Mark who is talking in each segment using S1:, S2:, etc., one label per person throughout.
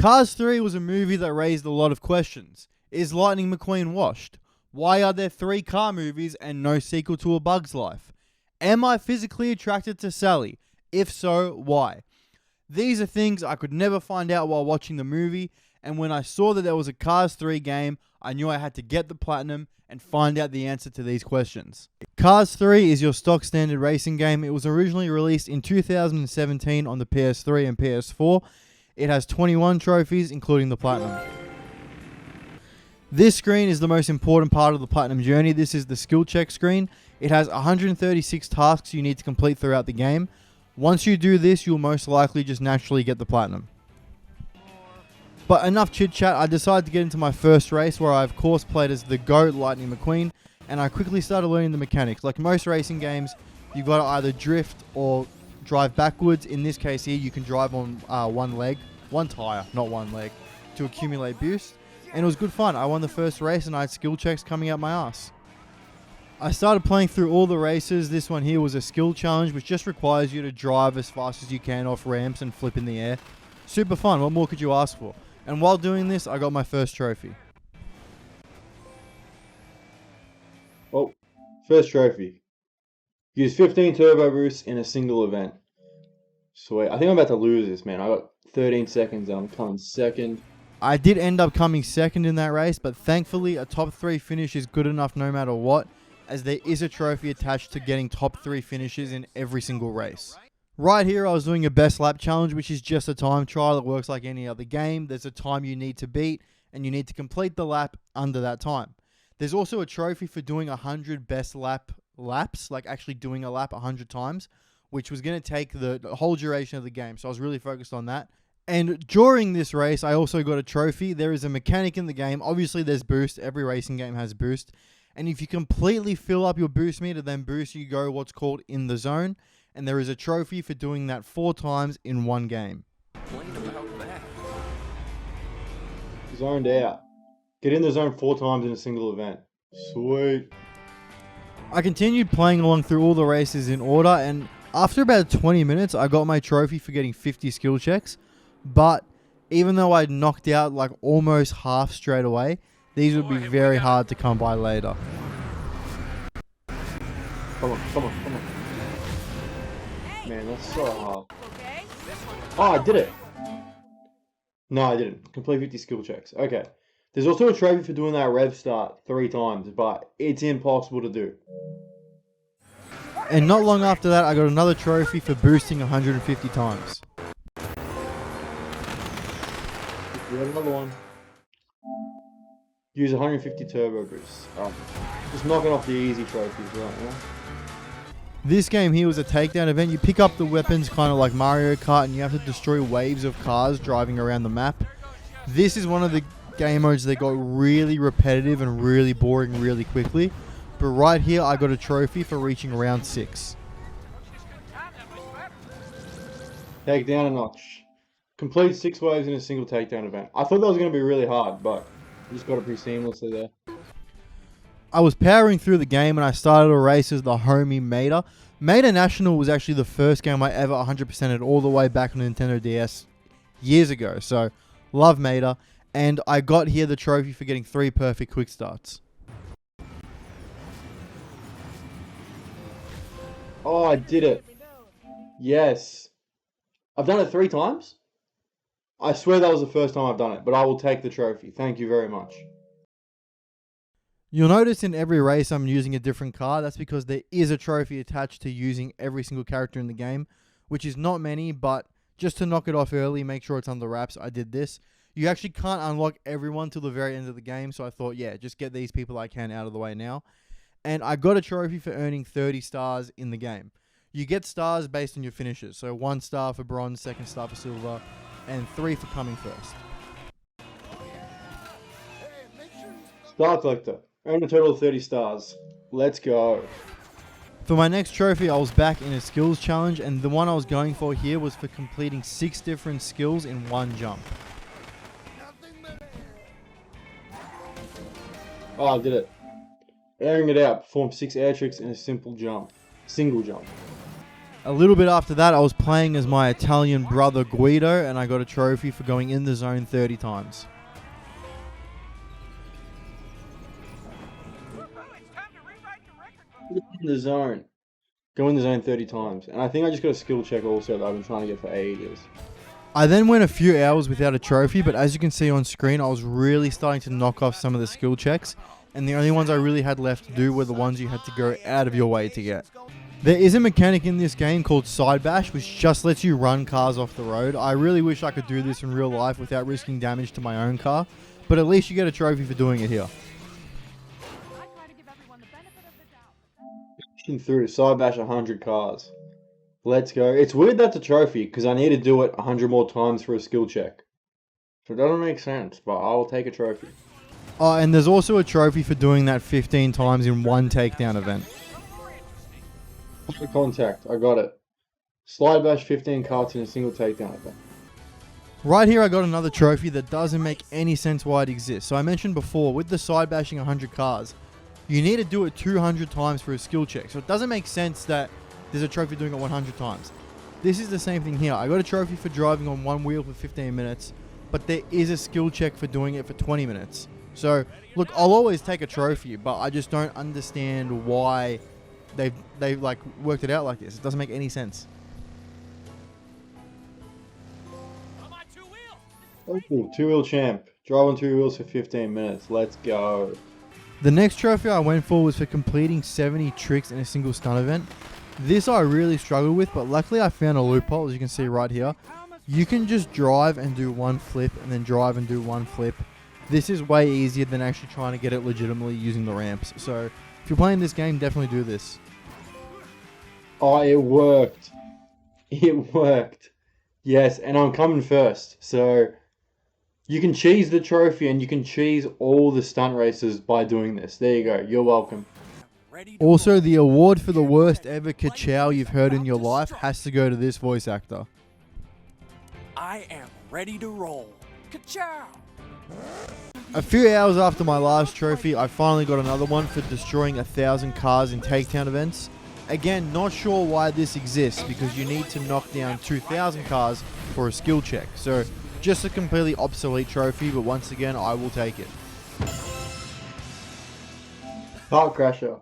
S1: Cars 3 was a movie that raised a lot of questions. Is Lightning McQueen washed? Why are there 3 car movies and no sequel to A Bug's Life? Am I physically attracted to Sally? If so, why? These are things I could never find out while watching the movie, and when I saw that there was a Cars 3 game, I knew I had to get the platinum and find out the answer to these questions. Cars 3 is your stock standard racing game. It was originally released in 2017 on the PS3 and PS4. It has 21 trophies, including the platinum. This screen is the most important part of the platinum journey. This is the skill check screen. It has 136 tasks you need to complete throughout the game. Once you do this, you'll most likely just naturally get the platinum. But enough chit chat, I decided to get into my first race where I of course played as the GOAT Lightning McQueen, and I quickly started learning the mechanics. Like most racing games, you've got to either drift or drive backwards. In this case here, you can drive on one tire, not one leg, to accumulate boost. And it was good fun. I won the first race and I had skill checks coming out my ass. I started playing through all the races. This one here was a skill challenge, which just requires you to drive as fast as you can off ramps and flip in the air. Super fun. What more could you ask for? And while doing this, I got my first trophy.
S2: Oh, first trophy. Use 15 turbo boosts in a single event. Sweet. I think I'm about to lose this, man. I got 13 seconds. I'm coming second.
S1: I did end up coming second in that race, but thankfully a top 3 finish is good enough no matter what, as there is a trophy attached to getting top 3 finishes in every single race. Right here I was doing a best lap challenge, which is just a time trial. It works like any other game. There's a time you need to beat and you need to complete the lap under that time. There's also a trophy for doing 100 best laps, like actually doing a lap 100 times, which was going to take the whole duration of the game. So I was really focused on that. And during this race, I also got a trophy. There is a mechanic in the game. Obviously, there's boost. Every racing game has boost. And if you completely fill up your boost meter, then boost, you go what's called in the zone. And there is a trophy for doing that 4 times in one game.
S2: Zoned out. Get in the zone 4 times in a single event. Sweet.
S1: I continued playing along through all the races in order, and after about 20 minutes, I got my trophy for getting 50 skill checks. But even though I'd knocked out like almost half straight away, these would be very hard to come by later.
S2: Come on. Man, that's so hard. Oh, I did it. No, I didn't. Complete 50 skill checks. Okay. There's also a trophy for doing that rev start 3 times, but it's impossible to do.
S1: And not long after that, I got another trophy for boosting 150 times.
S2: We have another one. Use 150 turbo boosts. Just knocking off the easy trophies right now.
S1: This game here was a takedown event. You pick up the weapons kind of like Mario Kart and you have to destroy waves of cars driving around the map. This is one of the game modes that got really repetitive and really boring really quickly. But right here I got a trophy for reaching round 6.
S2: Take down a notch. Complete 6 waves in a single takedown event. I thought that was going to be really hard, but I just got it pretty seamlessly there.
S1: I was powering through the game and I started a race as the homie Mater. Mater National was actually the first game I ever 100%ed all the way back on Nintendo DS years ago. So, love Mater. And I got here the trophy for getting 3 perfect quick starts.
S2: Oh, I did it. Yes. I've done it 3 times? I swear that was the first time I've done it, but I will take the trophy. Thank you very much.
S1: You'll notice in every race I'm using a different car. That's because there is a trophy attached to using every single character in the game, which is not many, but just to knock it off early, make sure it's under wraps, I did this. You actually can't unlock everyone till the very end of the game, so I thought, yeah, just get these people I can out of the way now. And I got a trophy for earning 30 stars in the game. You get stars based on your finishes, so 1 star for bronze, 2nd star for silver, and 3 for coming first.
S2: Star Collector. Earned a total of 30 stars. Let's go.
S1: For my next trophy, I was back in a skills challenge, and the one I was going for here was for completing 6 different skills in one jump.
S2: Oh, I did it. Airing it out. Perform 6 air tricks in a single jump.
S1: A little bit after that, I was playing as my Italian brother Guido, and I got a trophy for going in the zone 30 times.
S2: In the zone. Go in the zone 30 times. And I think I just got a skill check also that I've been trying to get for ages.
S1: I then went a few hours without a trophy, but as you can see on screen, I was really starting to knock off some of the skill checks, and the only ones I really had left to do were the ones you had to go out of your way to get. There is a mechanic in this game called side bash, which just lets you run cars off the road. I really wish I could do this in real life without risking damage to my own car, but at least you get a trophy for doing it here.
S2: Through side bash 100 cars. Let's go. It's weird that's a trophy because I need to do it 100 more times for a skill check. So it doesn't make sense, but I'll take a trophy.
S1: Oh, and there's also a trophy for doing that 15 times in one takedown event.
S2: Contact, I got it. Slide bash 15 carts in a single takedown event.
S1: Right here I got another trophy that doesn't make any sense why it exists. So I mentioned before, with the side bashing 100 cars, you need to do it 200 times for a skill check. So it doesn't make sense that there's a trophy doing it 100 times. This is the same thing here. I got a trophy for driving on one wheel for 15 minutes, but there is a skill check for doing it for 20 minutes. So, look, I'll always take a trophy, but I just don't understand why they've like worked it out like this. It doesn't make any sense.
S2: Okay, two-wheel champ. Drive on two wheels for 15 minutes. Let's go.
S1: The next trophy I went for was for completing 70 tricks in a single stunt event. This I really struggled with, but luckily I found a loophole, as you can see right here. You can just drive and do one flip, and then drive and do one flip. This is way easier than actually trying to get it legitimately using the ramps. So, if you're playing this game, definitely do this.
S2: Oh, it worked. It worked. Yes, and I'm coming first. So, you can cheese the trophy and you can cheese all the stunt races by doing this. There you go. You're welcome.
S1: Also, the award for the worst ever ka-chow you've heard in your life has to go to this voice actor.
S3: I am ready to roll. Ka-chow!
S1: A few hours after my last trophy, I finally got another one for destroying 1,000 cars in takedown events. Again, not sure why this exists, because you need to knock down 2,000 cars for a skill check. So, just a completely obsolete trophy, but once again, I will take it.
S2: Kart Crasher.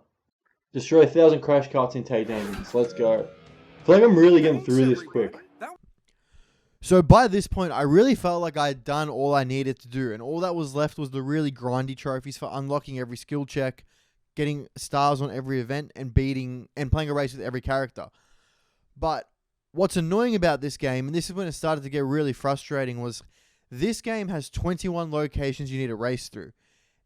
S2: Destroy 1,000 crash carts in takedown events. Let's go. I feel like I'm really getting through this quick.
S1: So by this point, I really felt like I had done all I needed to do, and all that was left was the really grindy trophies for unlocking every skill check, getting stars on every event, and beating and playing a race with every character. But what's annoying about this game, and this is when it started to get really frustrating, was this game has 21 locations you need to race through.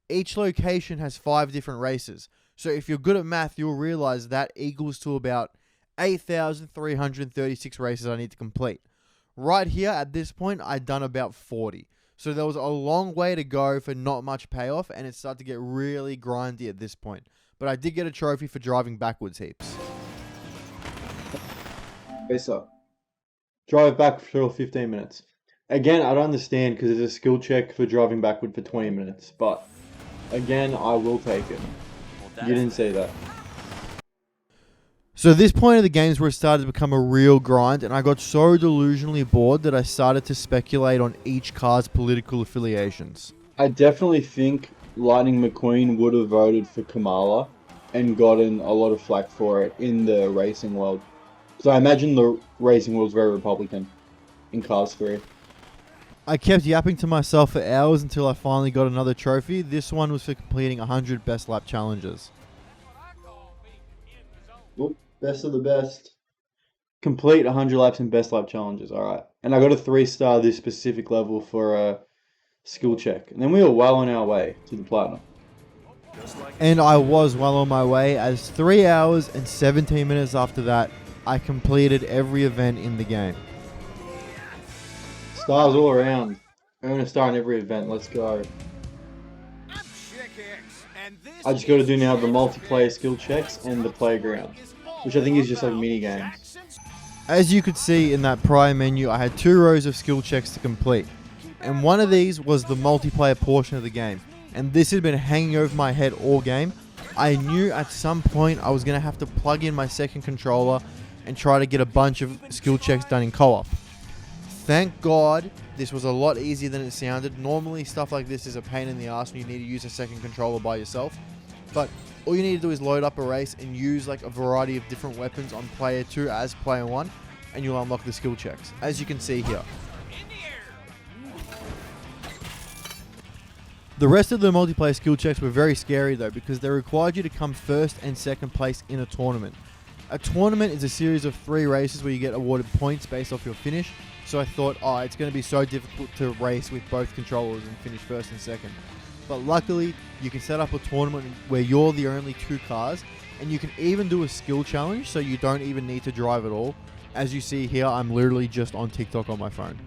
S1: Each location has 5 different races. So if you're good at math, you'll realize that equals to about 8,336 races I need to complete. Right here, at this point, I'd done about 40. So there was a long way to go for not much payoff, and it started to get really grindy at this point. But I did get a trophy for driving backwards heaps.
S2: Face up. Drive back for 15 minutes. Again, I don't understand because there's a skill check for driving backward for 20 minutes. But, again, I will take it. You didn't say that.
S1: So this point of the games where it started to become a real grind, and I got so delusionally bored that I started to speculate on each car's political affiliations.
S2: I definitely think Lightning McQueen would have voted for Kamala and gotten a lot of flack for it in the racing world. So I imagine the racing world's very Republican in Cars 3.
S1: I kept yapping to myself for hours until I finally got another trophy. This one was for completing 100 best lap challenges.
S2: Oop, best of the best. Complete 100 laps in best lap challenges. Alright. And I got a 3-star this specific level for a skill check. And then we were well on our way to the platinum.
S1: And I was well on my way, as 3 hours and 17 minutes after that, I completed every event in the game.
S2: Stars all around. Earn a star in every event. Let's go. I just got to do now the multiplayer skill checks and the playground, which I think is just like mini games.
S1: As you could see in that prior menu, I had 2 rows of skill checks to complete. And one of these was the multiplayer portion of the game. And this had been hanging over my head all game. I knew at some point I was going to have to plug in my second controller and try to get a bunch of skill checks done in co-op. Thank God this was a lot easier than it sounded. Normally stuff like this is a pain in the ass when you need to use a second controller by yourself, but all you need to do is load up a race and use like a variety of different weapons on player 2 as player 1, and you'll unlock the skill checks, as you can see here. The rest of the multiplayer skill checks were very scary though, because they required you to come first and second place in a tournament. A tournament is a series of 3 races where you get awarded points based off your finish, so I thought, oh, it's going to be so difficult to race with both controllers and finish first and second. But luckily, you can set up a tournament where you're the only 2 cars, and you can even do a skill challenge so you don't even need to drive at all. As you see here, I'm literally just on TikTok on my phone.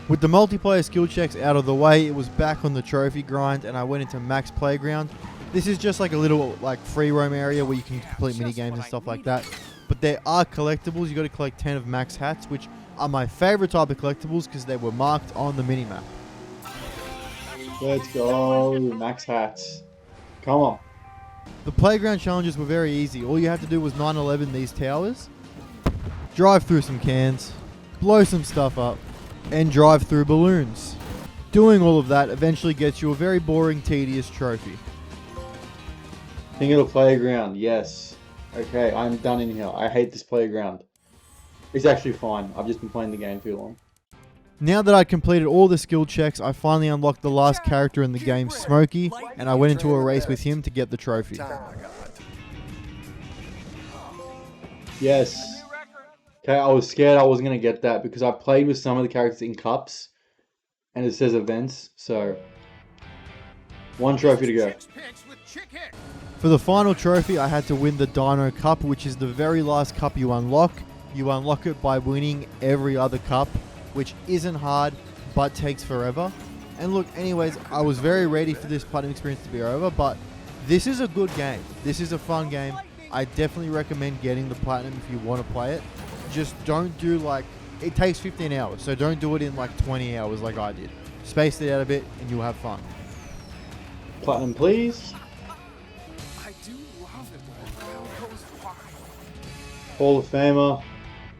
S1: With the multiplayer skill checks out of the way, it was back on the trophy grind, and I went into Max Playground. This is just like a little like free roam area where you can complete mini games and stuff like that. But there are collectibles. You got to collect 10 of Max hats, which are my favorite type of collectibles because they were marked on the minimap.
S2: Let's go, Max hats. Come on.
S1: The playground challenges were very easy. All you had to do was 9/11 these towers, drive through some cans, blow some stuff up, and drive through balloons. Doing all of that eventually gets you a very boring, tedious trophy.
S2: King of the playground, yes. Okay, I'm done in here. I hate this playground. It's actually fine. I've just been playing the game too long.
S1: Now that I completed all the skill checks, I finally unlocked the last character in the game, Smokey, and I went into a race with him to get the trophy.
S2: Yes. Okay, I was scared I wasn't going to get that because I played with some of the characters in cups and it says events, so 1 trophy to go.
S1: For the final trophy, I had to win the Dino Cup, which is the very last cup you unlock. You unlock it by winning every other cup, which isn't hard, but takes forever. And look, anyways, I was very ready for this platinum experience to be over, but this is a good game. This is a fun game. I definitely recommend getting the platinum if you want to play it. Just don't do like, it takes 15 hours, so don't do it in like 20 hours like I did. Space it out a bit and you'll have fun.
S2: Platinum, please.
S3: I do love it when the crowd goes wild.
S2: Hall of Famer.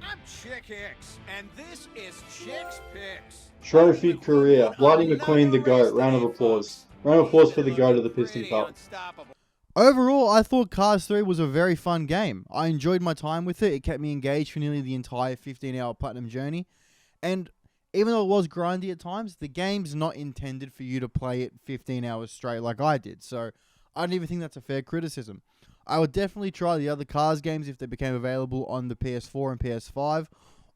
S3: I'm Chick Hicks, and this is Chick's Picks.
S2: Trophy career. Lightning McQueen, the GOAT. Round of applause. Round of applause for the GOAT of the Piston Cup.
S1: Overall, I thought Cars 3 was a very fun game. I enjoyed my time with it. It kept me engaged for nearly the entire 15-hour platinum journey. And even though it was grindy at times, the game's not intended for you to play it 15 hours straight like I did. So I don't even think that's a fair criticism. I would definitely try the other Cars games if they became available on the PS4 and PS5.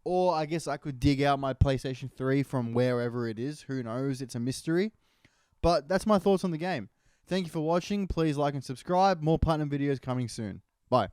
S1: Or I guess I could dig out my PlayStation 3 from wherever it is. Who knows? It's a mystery. But that's my thoughts on the game. Thank you for watching. Please like and subscribe. More platinum videos coming soon. Bye.